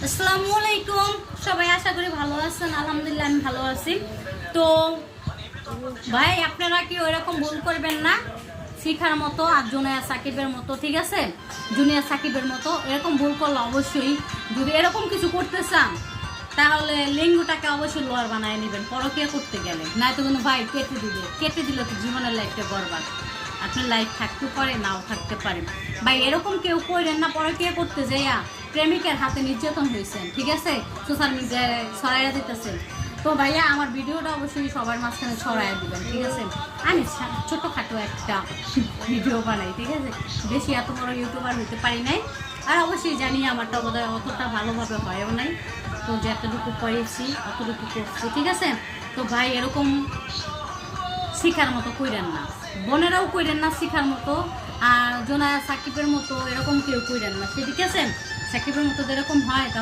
আসসালামু আলাইকুম সবাই, আশা করি ভালো আছেন। আলহামদুলিল্লাহ আমি ভালো আছি। তো ভাই, আপনারা কি ওইরকম ভুল করবেন না, শিখার মতো আর জুনিয়র সাকিবের মতো, ঠিক আছে? জুনিয়র সাকিবের মতো এরকম ভুল করলে অবশ্যই, যদি এরকম কিছু করতে চান তাহলে লিঙ্গটাকে অবশ্যই লোয়ার বানায় নেবেন পরকীয়া করতে গেলে, নয়তো কিন্তু ভাই কেটে দিলে তো জীবনের লাইফটা বরবাদ। আপনার লাইফ থাকতে পারে, নাও থাকতে পারে। ভাই এরকম কেউ করেন না, পরকীয়া করতে যাইয়া প্রেমিকের হাতে নির্যাতন হয়েছেন, ঠিক আছে? সোশ্যাল মিডিয়ায় ছড়াইয়া দিতেছেন। তো ভাইয়া আমার ভিডিওটা অবশ্যই সবার মাঝখানে ছড়াইয়া দিবেন, ঠিক আছে? আমি ছোটোখাটো একটা ভিডিও বানাই, ঠিক আছে? বেশি এত বড় ইউটিউবার হতে পারি নাই, আর অবশ্যই জানি আমারটা বোধহয় অতটা ভালোভাবে হয়ও নাই। তো যতটুকু করেছি অতটুকু করছি, ঠিক আছে? তো ভাই এরকম শিখার মতো কইরেন না, বোনেরাও কইরেন না শিখার মতো, আর জোনায়া সাকিবের মতো এরকম কেউ কইরেন না, ঠিক আছে? সাকিবের মতো যেরকম হয় তাহলে